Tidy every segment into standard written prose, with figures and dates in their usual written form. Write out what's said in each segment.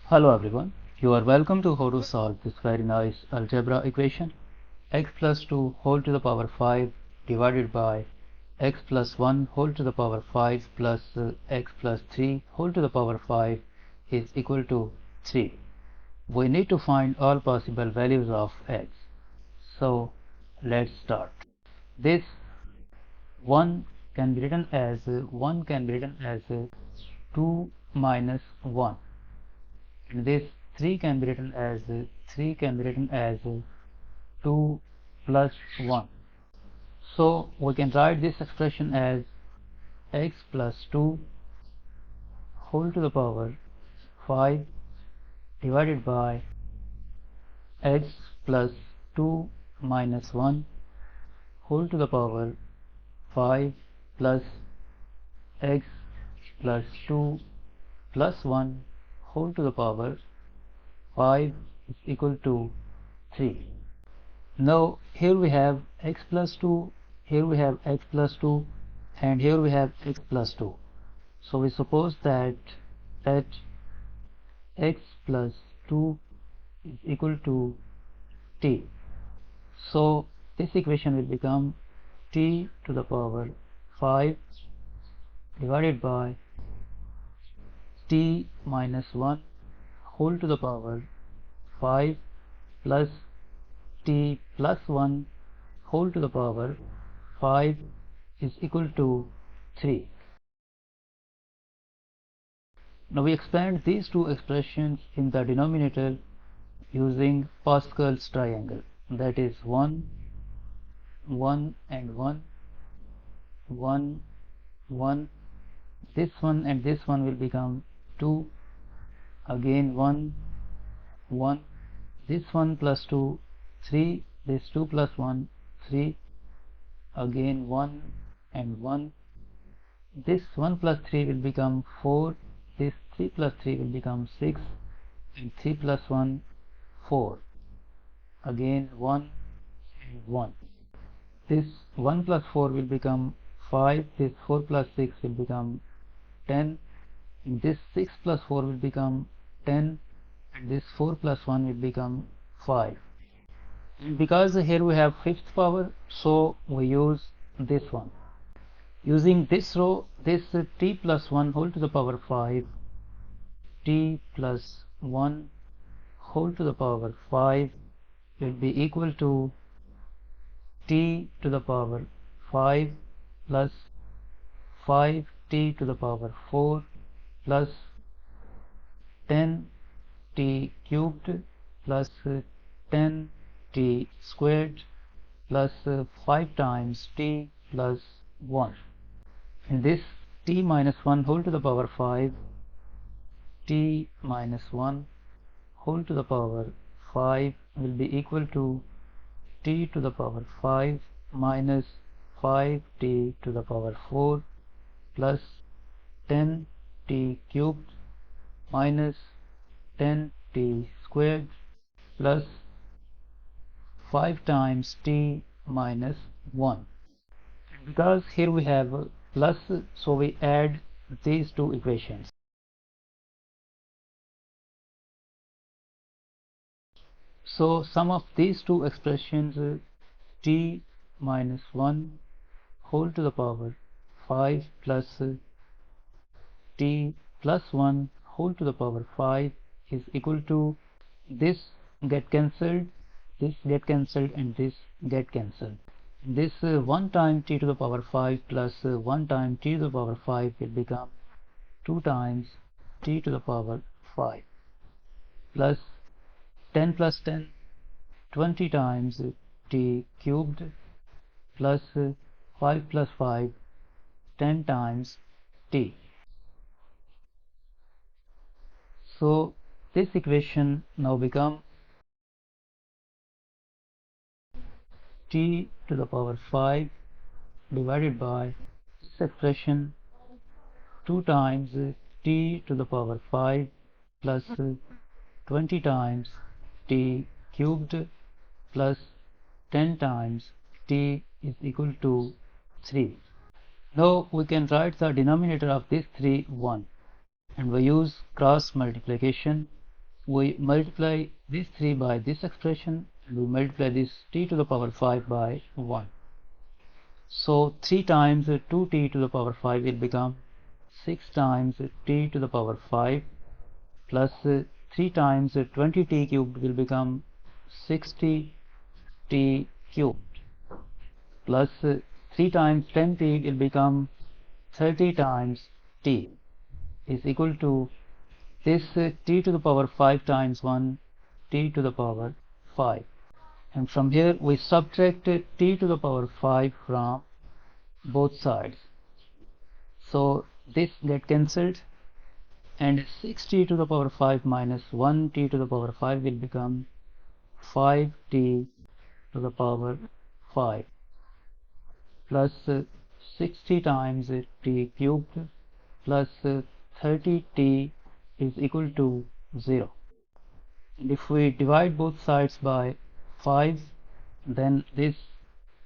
Hello everyone, you are welcome to how to solve this very nice algebra equation. X plus 2 whole to the power 5 divided by x plus 1 whole to the power 5 plus x plus 3 whole to the power 5 is equal to 3. We need to find all possible values of x. So let's start. This 1 can be written as 2 minus 1. And this 3 can be written as 2 plus 1. So we can write this expression as x plus 2 whole to the power 5 divided by x plus 2 minus 1 whole to the power 5 plus x plus 2 plus 1 whole to the power 5 is equal to 3. Now here we have x plus 2, here we have x plus 2, and here we have x plus 2. So we suppose that x plus 2 is equal to t. So this equation will become t to the power 5 divided by t minus 1 whole to the power 5 plus t plus 1 whole to the power 5 is equal to 3. Now we expand these two expressions in the denominator using Pascal's triangle, that is 1, 1 and 1, 1, 1. This one and this one will become 2, again 1, 1. This 1 plus 2, 3, this 2 plus 1, 3, again 1 and 1. This 1 plus 3 will become 4, this 3 plus 3 will become 6, and 3 plus 1, 4, again 1 and 1. This 1 plus 4 will become 5, this 4 plus 6 will become 10, and this 6 plus 4 will become 10, and this 4 plus 1 will become 5. And because here we have fifth power, so we use this one. Using this row, this t plus 1 whole to the power 5, t plus 1 whole to the power 5 will be equal to t to the power 5 plus 5t to the power 4 plus 10t cubed plus 10t squared plus 5 times t plus 1. And this t minus 1 whole to the power 5, t minus 1 whole to the power 5 will be equal to t to the power 5 minus 5t to the power 4 plus 10t cubed minus 10t squared plus 5 times t minus 1. Because here we have a plus, so we add these two equations. So sum of these two expressions, t minus 1 whole to the power 5 plus t plus 1 whole to the power 5 is equal to, this get cancelled, this get cancelled, and this get cancelled. This 1 time t to the power 5 plus 1 time t to the power 5 will become 2 times t to the power 5 plus 10 plus 10, 20 times t cubed plus 5 plus 5, 10 times t. So this equation now become t to the power 5 divided by this expression 2 times t to the power 5 plus 20 times t cubed plus 10 times t is equal to 3. Now we can write the denominator of this 3 1, and we use cross multiplication. we multiply this 3 by this expression, and we multiply this t to the power 5 by 1. So 3 times 2t to the power 5 will become 6 times t to the power 5 plus 3 times 20t cubed will become 60t cubed plus 3 times 10t will become 30 times t is equal to this t to the power 5 times 1 t to the power 5, and from here we subtract t to the power 5 from both sides, so this get cancelled, and 6t to the power 5 minus 1t to the power 5 will become 5t to the power 5 plus 60 times t cubed plus 30t is equal to 0. And if we divide both sides by 5, then this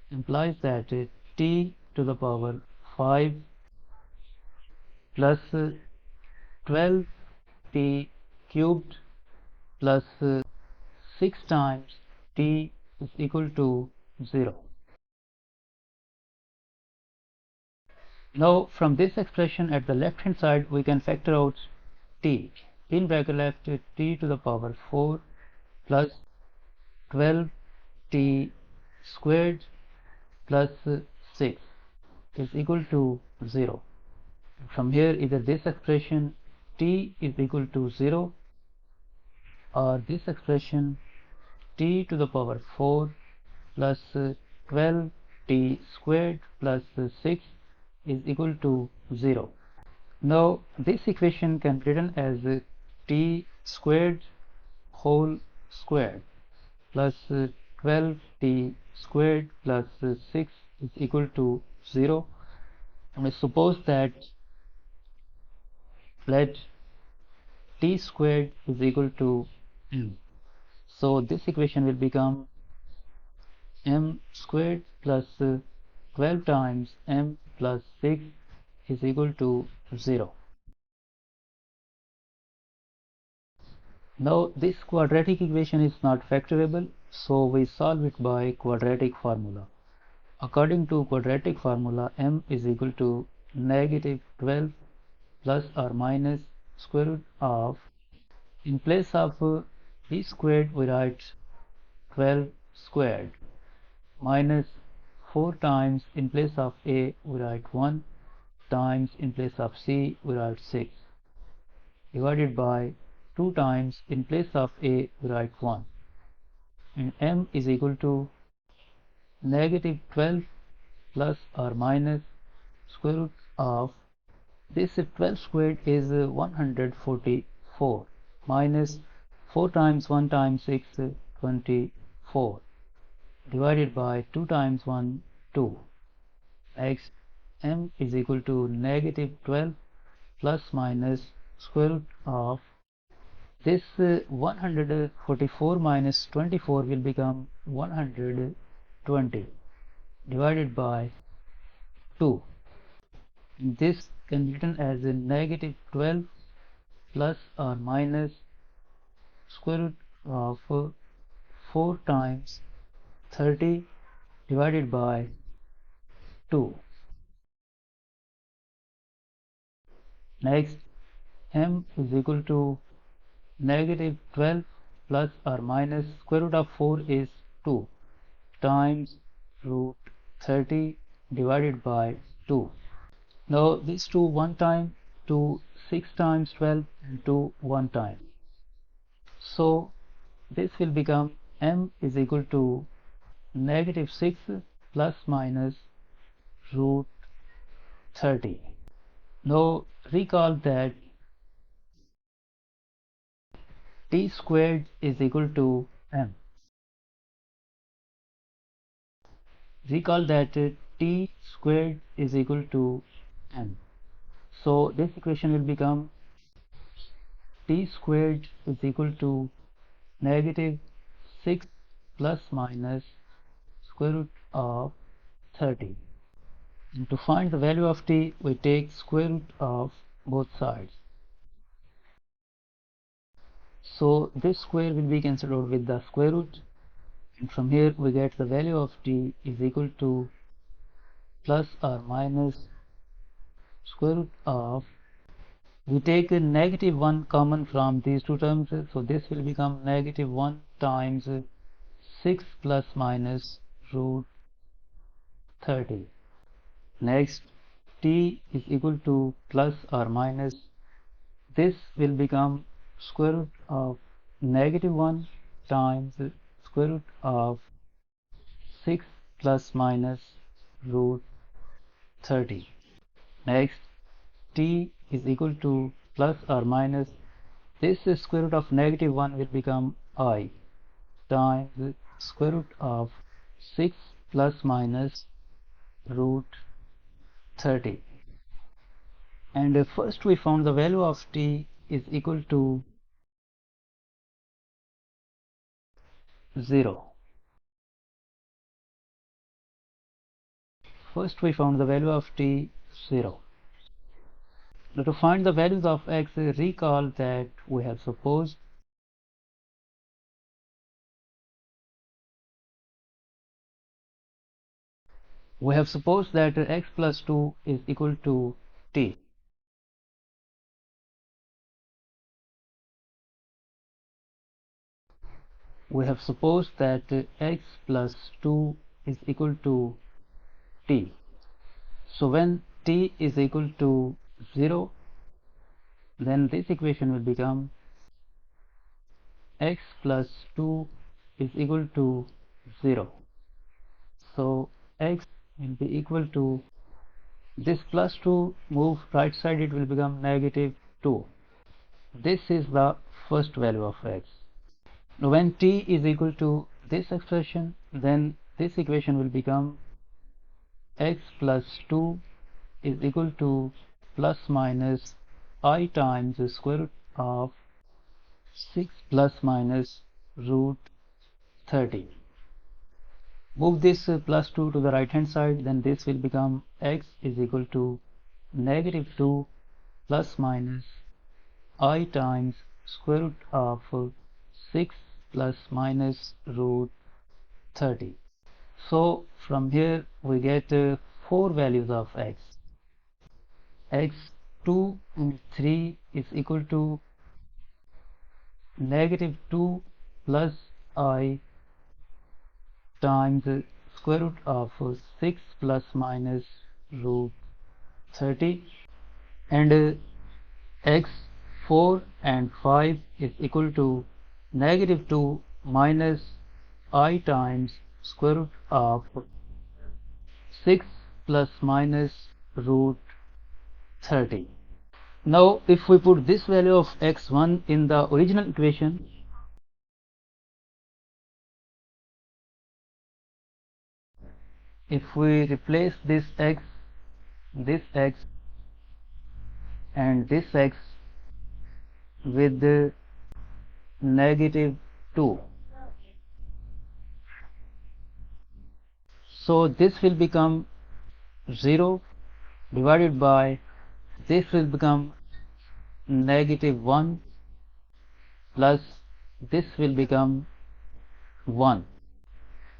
implies that t to the power 5 plus 12t cubed plus 6 times t is equal to 0. Now from this expression at the left hand side we can factor out t. In bracket left, t to the power 4 plus 12t squared plus 6 is equal to 0. From here either this expression t is equal to 0 or this expression t to the power 4 plus 12t squared plus 6 is equal to 0. Now this equation can be written as t squared whole squared plus 12t squared plus 6 is equal to 0, and we suppose that let t squared is equal to m. So this equation will become m squared plus 12 times m plus 6 is equal to 0. Now this quadratic equation is not factorable, so we solve it by quadratic formula. According to quadratic formula, m is equal to negative 12 plus or minus square root of, in place of t squared we write 12 squared minus 4 times, in place of a we write 1 times, in place of c we write 6, divided by 2 times, in place of a we write 1, and m is equal to negative 12 plus or minus square root of, this 12 squared is 144 minus 4 times 1 times 6 24, divided by 2 times 1 2. Next m is equal to negative 12 plus minus square root of, this 144 minus 24 will become 120, divided by 2. This can be written as a negative 12 plus or minus square root of 4 times 30 divided by 2. Next m is equal to negative 12 plus or minus square root of 4 is 2 times root 30 divided by 2. Now these two one time, 2 6 times 12, and 2 one time. So this will become m is equal to negative 6 plus minus root 30. Now recall that t squared is equal to m. Recall that t squared is equal to m. So this equation will become t squared is equal to negative 6 plus minus square root of 30. And to find the value of t, we take square root of both sides. So this square will be cancelled out with the square root, and from here we get the value of t is equal to plus or minus square root of, we take a negative 1 common from these two terms, so this will become negative 1 times 6 plus minus root 30. Next, t is equal to plus or minus, this will become square root of negative 1 times square root of 6 plus minus root 30. Next, t is equal to plus or minus, this square root of negative 1 will become I times square root of 6 plus minus root 30. And first we found the value of t is equal to 0. First we found the value of t 0. Now to find the values of x, recall that we have supposed that x plus 2 is equal to t. We have supposed that x plus 2 is equal to t. So when t is equal to 0, then this equation will become x plus 2 is equal to 0. So x will be equal to, this plus 2 move right side, it will become negative 2. This is the first value of x. Now when t is equal to this expression, then this equation will become x plus 2 is equal to plus minus I times the square root of 6 plus minus root 30. Move this plus 2 to the right hand side, then this will become x is equal to negative 2 plus minus I times square root of 6 plus minus root 30. So from here we get 4 values of x. X 2 and 3 is equal to negative 2 plus I times square root of 6 plus minus root 30, and x 4 and 5 is equal to negative 2 minus I times square root of 6 plus minus root 30. Now if we put this value of x1 in the original equation, if we replace this x and this x with the negative 2, so this will become 0 divided by, this will become negative 1 plus this will become 1,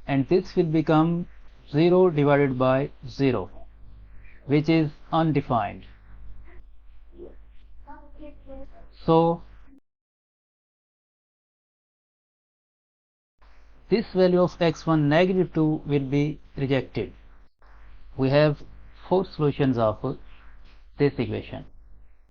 and this will become 0 divided by 0, which is undefined. So this value of x1 negative 2 will be rejected. We have 4 solutions of this equation.